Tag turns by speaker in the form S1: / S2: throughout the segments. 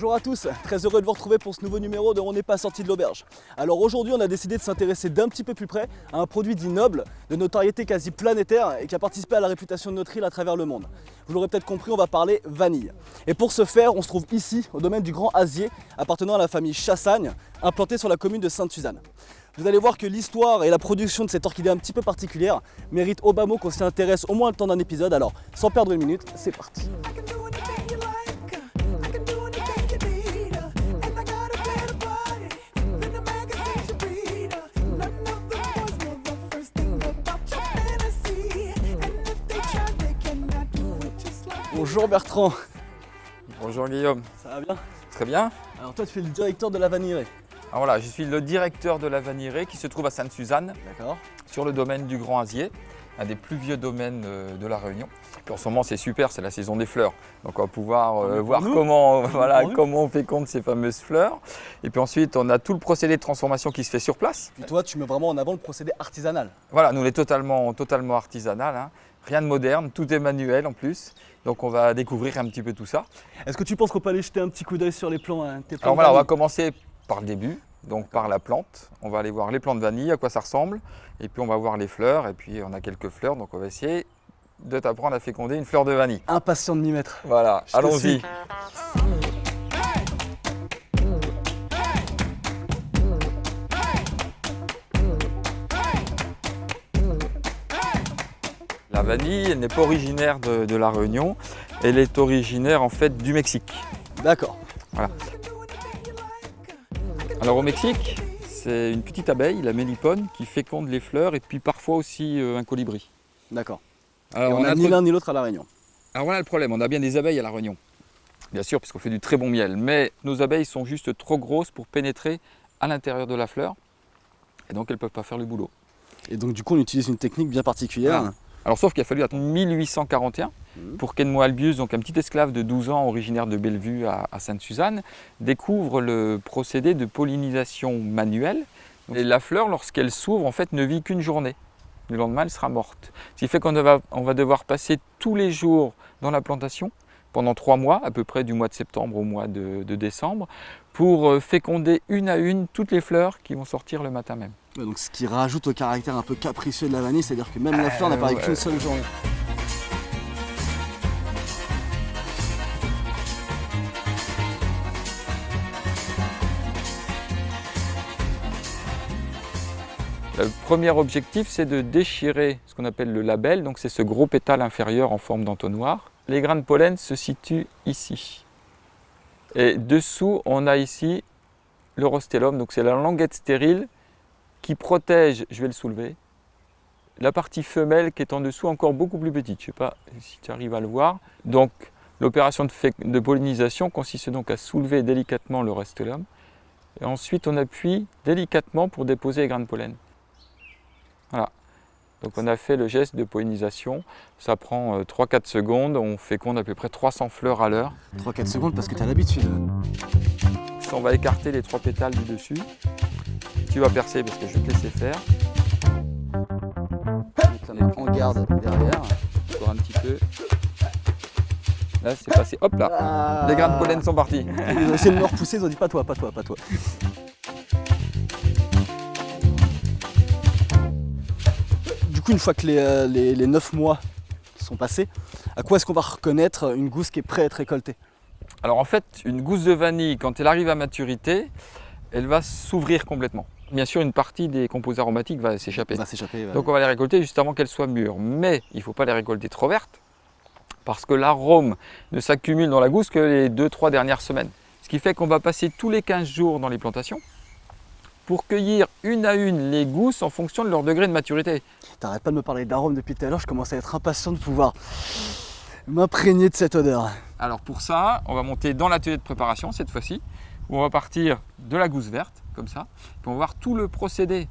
S1: Bonjour à tous, très heureux de vous retrouver pour ce nouveau numéro de On n'est pas sorti de l'auberge. Alors aujourd'hui on a décidé de s'intéresser d'un petit peu plus près à un produit dit noble, de notoriété quasi planétaire et qui a participé à la réputation de notre île à travers le monde. Vous l'aurez peut-être compris, on va parler vanille. Et pour ce faire, on se trouve ici, au domaine du Grand Asier, appartenant à la famille Chassagne, implantée sur la commune de Sainte-Suzanne. Vous allez voir que l'histoire et la production de cette orchidée un petit peu particulière méritent au bas mot qu'on s'y intéresse au moins le temps d'un épisode. Alors sans perdre une minute, c'est parti. Bonjour Bertrand.
S2: Bonjour Guillaume.
S1: Ça va bien?
S2: Très bien.
S1: Alors toi tu fais le directeur de la vanillerie.
S2: Alors voilà, je suis le directeur de la vanillerie qui se trouve à Sainte-Suzanne,
S1: D'accord.
S2: sur le domaine du Grand Asier, un des plus vieux domaines de la Réunion. Puis en ce moment c'est super, c'est la saison des fleurs. Donc on va pouvoir voir comment on féconde ces fameuses fleurs. Et puis ensuite on a tout le procédé de transformation qui se fait sur place.
S1: Puis toi tu mets vraiment en avant le procédé artisanal.
S2: Voilà, nous on est totalement artisanal, hein. Rien de moderne, tout est manuel en plus. Donc on va découvrir un petit peu tout ça.
S1: Est-ce que tu penses qu'on peut aller jeter un petit coup d'œil sur les plants, tes plants?
S2: Alors voilà, on va commencer par le début, donc par la plante. On va aller voir les plants de vanille, à quoi ça ressemble. Et puis on va voir les fleurs, et puis on a quelques fleurs, donc on va essayer de t'apprendre à féconder une fleur de vanille.
S1: Impatient de m'y mettre.
S2: Voilà, allons-y. La vanille, elle n'est pas originaire de la Réunion, elle est originaire en fait du Mexique.
S1: D'accord.
S2: Voilà. Alors au Mexique, c'est une petite abeille, la mélipone, qui féconde les fleurs et puis parfois aussi un colibri.
S1: D'accord. Et
S2: Alors
S1: on a ni l'un ni l'autre à La Réunion.
S2: Alors voilà le problème, on a bien des abeilles à la Réunion. Bien sûr, parce qu'on fait du très bon miel, mais nos abeilles sont juste trop grosses pour pénétrer à l'intérieur de la fleur et donc elles ne peuvent pas faire le boulot.
S1: Et donc du coup on utilise une technique bien particulière.
S2: Voilà. Alors sauf qu'il a fallu attendre 1841 pour qu'Edmond Albius, donc un petit esclave de 12 ans originaire de Bellevue à Sainte-Suzanne, découvre le procédé de pollinisation manuelle. Et la fleur, lorsqu'elle s'ouvre, en fait, ne vit qu'une journée. Le lendemain, elle sera morte. Ce qui fait qu'on va devoir passer tous les jours dans la plantation, pendant 3 mois, à peu près du mois de septembre au mois de décembre, pour féconder une à une toutes les fleurs qui vont sortir le matin même.
S1: Ouais, donc ce qui rajoute au caractère un peu capricieux de la vanille, c'est-à-dire que même la fleur n'apparaît qu'une seule journée.
S2: Le premier objectif, c'est de déchirer ce qu'on appelle le labelle, donc c'est ce gros pétale inférieur en forme d'entonnoir. Les grains de pollen se situent ici. Et dessous, on a ici le rostellum, donc c'est la languette stérile qui protège, je vais le soulever, la partie femelle qui est en dessous encore beaucoup plus petite. Je ne sais pas si tu arrives à le voir. Donc l'opération de pollinisation consiste donc à soulever délicatement le rostellum et ensuite on appuie délicatement pour déposer les grains de pollen. Voilà. Donc on a fait le geste de pollinisation, ça prend 3-4 secondes, on féconde à peu près 300 fleurs à l'heure.
S1: 3-4 secondes parce que tu as l'habitude.
S2: On va écarter les 3 pétales du dessus. Tu vas percer parce que je vais te laisser faire.
S1: On garde derrière.
S2: Encore un petit peu. Là c'est passé, hop là, les grains de pollen sont partis.
S1: Ils ont essayé de me repousser, ils ont dit pas toi, pas toi, pas toi. Du coup, une fois que les 9 mois sont passés, à quoi est-ce qu'on va reconnaître une gousse qui est prête à être récoltée?
S2: Alors en fait, une gousse de vanille, quand elle arrive à maturité, elle va s'ouvrir complètement. Bien sûr, une partie des composés aromatiques va s'échapper. Donc on va les récolter juste avant qu'elles soient mûres. Mais il ne faut pas les récolter trop vertes, parce que l'arôme ne s'accumule dans la gousse que les 2-3 dernières semaines. Ce qui fait qu'on va passer tous les 15 jours dans les plantations pour cueillir une à une les gousses en fonction de leur degré de maturité.
S1: T'arrêtes pas de me parler d'arôme depuis tout à l'heure, je commence à être impatient de pouvoir m'imprégner de cette odeur.
S2: Alors pour ça, on va monter dans l'atelier de préparation cette fois-ci, où on va partir de la gousse verte, comme ça, puis on va voir tout le procédé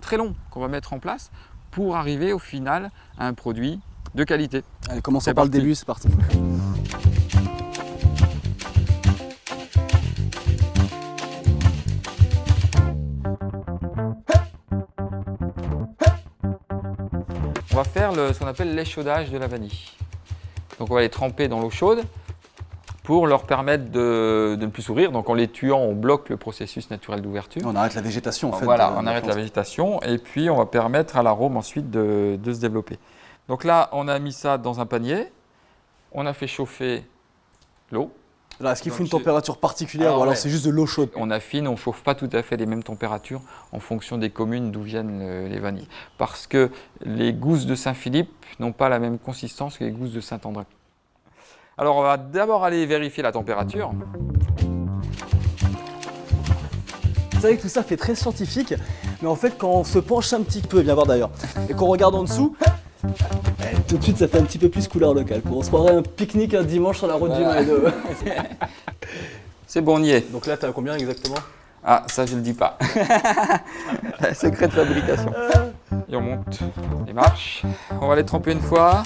S2: très long qu'on va mettre en place pour arriver au final à un produit de qualité.
S1: Allez, commençons par le début, c'est parti.
S2: On va faire ce qu'on appelle l'échaudage de la vanille. Donc on va les tremper dans l'eau chaude pour leur permettre de ne plus s'ouvrir. Donc en les tuant, on bloque le processus naturel d'ouverture.
S1: On arrête la végétation en fait.
S2: Voilà, on arrête la végétation et puis on va permettre à l'arôme ensuite de se développer. Donc là, on a mis ça dans un panier, on a fait chauffer l'eau.
S1: Est-ce qu'il faut une température particulière ou alors c'est juste de l'eau chaude?
S2: On affine, on ne chauffe pas tout à fait les mêmes températures en fonction des communes d'où viennent les vanilles. Parce que les gousses de Saint-Philippe n'ont pas la même consistance que les gousses de Saint-André. Alors on va d'abord aller vérifier la température.
S1: Vous savez que tout ça fait très scientifique, mais en fait quand on se penche un petit peu, viens voir d'ailleurs, et qu'on regarde en dessous, tout de suite ça fait un petit peu plus couleur locale. On se croirait un pique-nique un dimanche sur la route du Maine.
S2: C'est bon, on y est.
S1: Donc là tu as combien exactement?
S2: Ah, ça je ne le dis pas. Secret de fabrication. Et on monte les marches. On va les tremper une fois.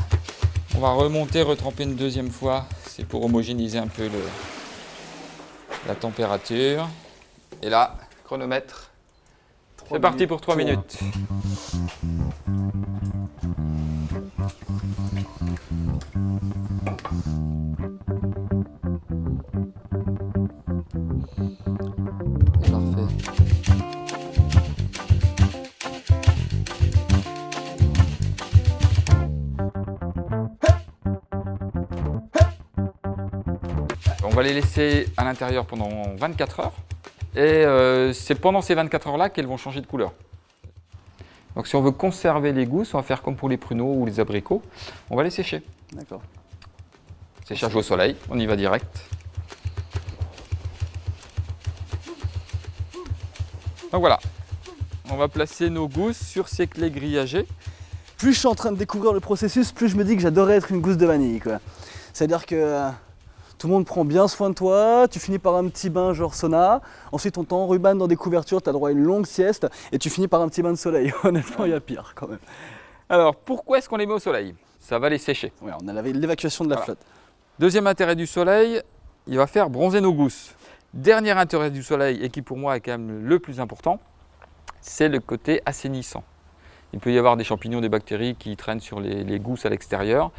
S2: On va remonter, retremper une deuxième fois. C'est pour homogénéiser un peu la température. Et là, chronomètre. C'est parti pour 3 minutes. C'est parfait. On va les laisser à l'intérieur pendant 24 heures. Et c'est pendant ces 24 heures-là qu'elles vont changer de couleur. Donc si on veut conserver les gousses, on va faire comme pour les pruneaux ou les abricots, on va les sécher.
S1: D'accord.
S2: Séchage au soleil, on y va direct. Donc voilà, on va placer nos gousses sur ces clés grillagées.
S1: Plus je suis en train de découvrir le processus, plus je me dis que j'adorerais être une gousse de vanille, quoi. C'est-à-dire que tout le monde prend bien soin de toi, tu finis par un petit bain genre sauna, ensuite on t'enrubane dans des couvertures, tu as droit à une longue sieste, et tu finis par un petit bain de soleil. Honnêtement, il y a pire quand même.
S2: Alors pourquoi est-ce qu'on les met au soleil? Ça va les sécher.
S1: Ouais, on a l'évacuation de la flotte.
S2: Deuxième intérêt du soleil, il va faire bronzer nos gousses. Dernier intérêt du soleil, et qui pour moi est quand même le plus important, c'est le côté assainissant. Il peut y avoir des champignons, des bactéries qui traînent sur les gousses à l'extérieur.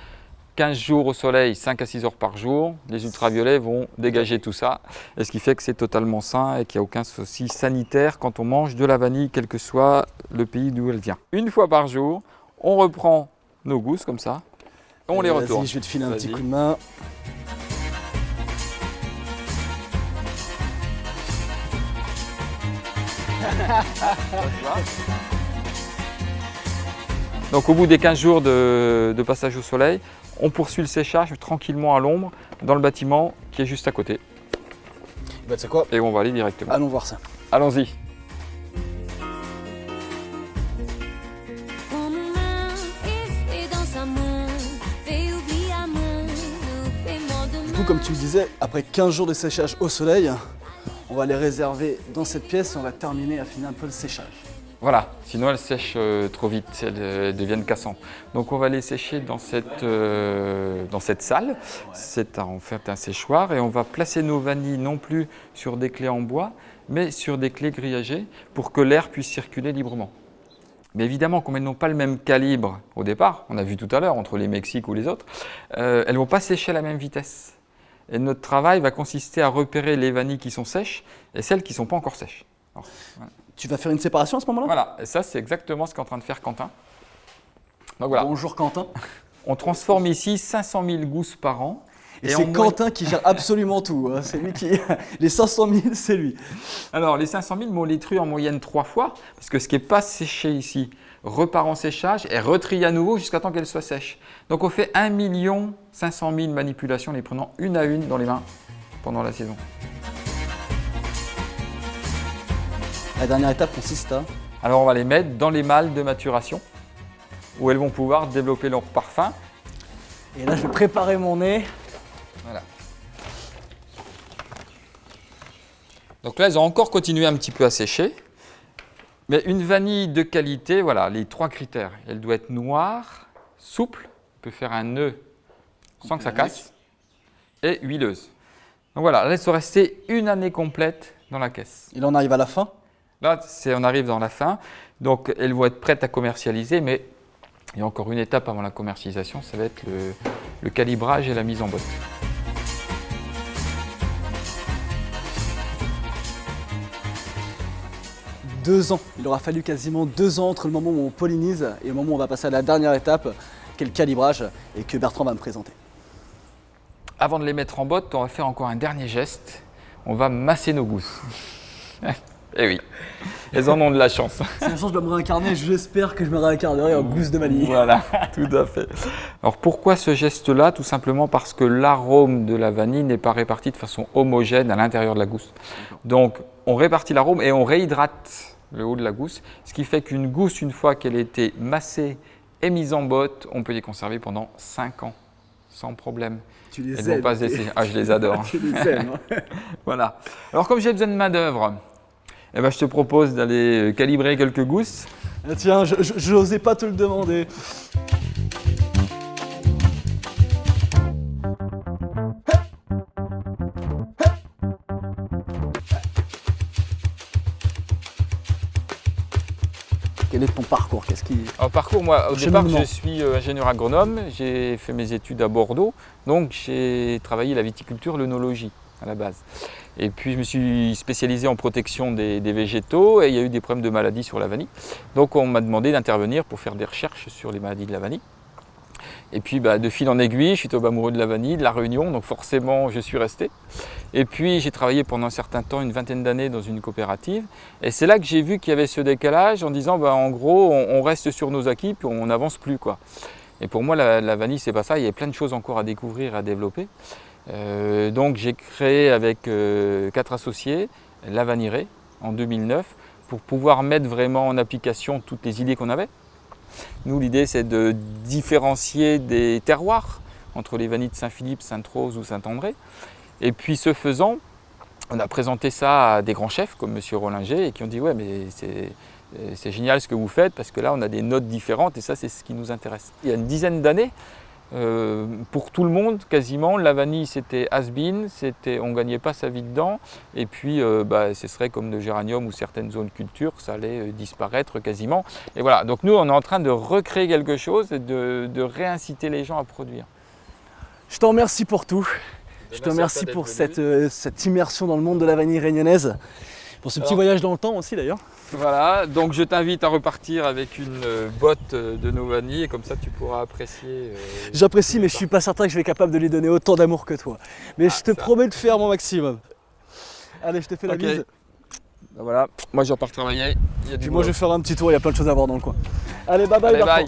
S2: 15 jours au soleil, 5 à 6 heures par jour, les ultraviolets vont dégager tout ça, et ce qui fait que c'est totalement sain et qu'il n'y a aucun souci sanitaire quand on mange de la vanille, quel que soit le pays d'où elle vient. Une fois par jour, on reprend nos gousses comme ça, et on les retourne.
S1: Je vais te filer un petit coup de main.
S2: Donc au bout des 15 jours de passage au soleil, on poursuit le séchage tranquillement à l'ombre dans le bâtiment qui est juste à côté.
S1: Bah tu sais quoi?
S2: Et on va aller directement.
S1: Allons voir ça.
S2: Allons-y.
S1: Du coup, comme tu me disais, après 15 jours de séchage au soleil, on va les réserver dans cette pièce et on va terminer à finir un peu le séchage.
S2: Voilà, sinon elles sèchent trop vite, elles deviennent cassantes. Donc on va les sécher dans cette salle. C'est en fait un séchoir et on va placer nos vanilles non plus sur des clés en bois, mais sur des clés grillagées pour que l'air puisse circuler librement. Mais évidemment, comme elles n'ont pas le même calibre au départ, on a vu tout à l'heure entre les Mexiques ou les autres, elles ne vont pas sécher à la même vitesse. Et notre travail va consister à repérer les vanilles qui sont sèches et celles qui ne sont pas encore sèches. Alors, voilà.
S1: Tu vas faire une séparation à ce moment-là?
S2: Voilà, et ça c'est exactement ce qu'est en train de faire Quentin. Donc voilà.
S1: Bonjour Quentin.
S2: On transforme ici 500 000 gousses par an.
S1: Et c'est Quentin qui gère absolument tout. Hein. C'est lui qui. Les 500 000, c'est lui.
S2: Alors les 500 000, on les trie en moyenne 3 fois, parce que ce qui n'est pas séché ici repart en séchage et retrie à nouveau jusqu'à temps qu'elle soit sèche. Donc on fait 1 500 000 manipulations, les prenant une à une dans les mains pendant la saison.
S1: La dernière étape consiste à…
S2: Alors on va les mettre dans les malles de maturation, où elles vont pouvoir développer leur parfum.
S1: Et là je vais préparer mon nez.
S2: Voilà. Donc là, elles ont encore continué un petit peu à sécher. Mais une vanille de qualité, voilà, les 3 critères. Elle doit être noire, souple, on peut faire un nœud sans que ça casse, et huileuse. Donc voilà, là, elles sont restées une année complète dans la caisse.
S1: Et là on arrive à la fin.
S2: Là, on arrive dans la fin. Donc elles vont être prêtes à commercialiser, mais il y a encore une étape avant la commercialisation, ça va être le calibrage et la mise en boîte.
S1: 2 ans. Il aura fallu quasiment 2 ans entre le moment où on pollinise et le moment où on va passer à la dernière étape, qui est le calibrage, et que Bertrand va me présenter.
S2: Avant de les mettre en botte, on va faire encore un dernier geste. On va masser nos gousses. Eh oui, elles en ont de la chance.
S1: Si un jour je dois me réincarner, j'espère que je me réincarnerai en gousse de vanille.
S2: Voilà, tout à fait. Alors pourquoi ce geste-là? Tout simplement parce que l'arôme de la vanille n'est pas réparti de façon homogène à l'intérieur de la gousse. Donc on répartit l'arôme et on réhydrate le haut de la gousse, ce qui fait qu'une gousse, une fois qu'elle a été massée et mise en botte, on peut les conserver pendant 5 ans, sans problème.
S1: Tu les
S2: Elles
S1: aimes.
S2: vont pas se laisser. Ah, je les adore.
S1: Tu les aimes.
S2: Voilà. Alors comme j'ai besoin de main d'œuvre, eh ben, je te propose d'aller calibrer quelques gousses.
S1: Ah, tiens, je n'osais pas te le demander. Quel est ton parcours? Qu'est-ce qui...
S2: En parcours, moi, au départ,
S1: Cheminement.
S2: je suis ingénieur agronome. J'ai fait mes études à Bordeaux. Donc, j'ai travaillé la viticulture, l'œnologie à la base. Et puis, je me suis spécialisé en protection des végétaux et il y a eu des problèmes de maladies sur la vanille. Donc, on m'a demandé d'intervenir pour faire des recherches sur les maladies de la vanille. Et puis, de fil en aiguille, je suis tombé amoureux de la vanille, de la Réunion, donc forcément, je suis resté. Et puis, j'ai travaillé pendant un certain temps, une vingtaine d'années, dans une coopérative. Et c'est là que j'ai vu qu'il y avait ce décalage en disant, en gros, on reste sur nos acquis, puis on n'avance plus, quoi. Et pour moi, la vanille, c'est pas ça. Il y a plein de choses encore à découvrir, à développer. Donc, j'ai créé avec 4 associés la Vanirée en 2009 pour pouvoir mettre vraiment en application toutes les idées qu'on avait. Nous, l'idée, c'est de différencier des terroirs entre les vanilles de Saint-Philippe, Sainte-Rose ou Saint-André. Et puis, ce faisant, on a présenté ça à des grands chefs comme M. Rollinger et qui ont dit « Ouais, mais c'est génial ce que vous faites parce que là, on a des notes différentes et ça, c'est ce qui nous intéresse. » Il y a une dizaine d'années, pour tout le monde, quasiment, la vanille, c'était has-been, on ne gagnait pas sa vie dedans. Et puis, ce serait comme le géranium ou certaines zones culture, ça allait disparaître quasiment. Et voilà, donc nous, on est en train de recréer quelque chose et de réinciter les gens à produire.
S1: Je te remercie pour tout. Je te remercie pour cette immersion dans le monde de la vanille réunionnaise. Pour ce petit voyage dans le temps aussi d'ailleurs.
S2: Voilà, donc je t'invite à repartir avec une botte de nos vanilles et comme ça tu pourras apprécier.
S1: J'apprécie, mais je suis pas certain que je vais être capable de lui donner autant d'amour que toi. Mais je te promets de faire mon maximum. Allez, je te fais la bise.
S2: Voilà, moi je repars travailler.
S1: Puis moi je vais faire un petit tour, il y a plein de choses à voir dans le coin. Allez, bye bye,
S2: bye.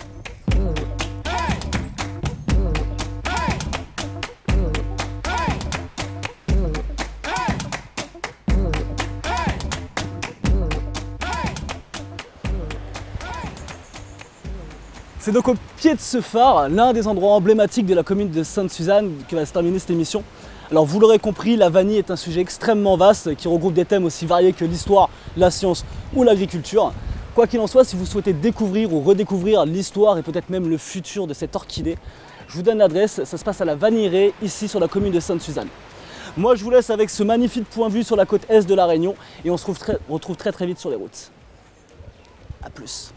S1: C'est donc au pied de ce phare, l'un des endroits emblématiques de la commune de Sainte-Suzanne, que va se terminer cette émission. Alors vous l'aurez compris, la vanille est un sujet extrêmement vaste qui regroupe des thèmes aussi variés que l'histoire, la science ou l'agriculture. Quoi qu'il en soit, si vous souhaitez découvrir ou redécouvrir l'histoire et peut-être même le futur de cette orchidée, je vous donne l'adresse, ça se passe à la Vanirée, ici sur la commune de Sainte-Suzanne. Moi je vous laisse avec ce magnifique point de vue sur la côte est de la Réunion et on se retrouve très très vite sur les routes. A plus.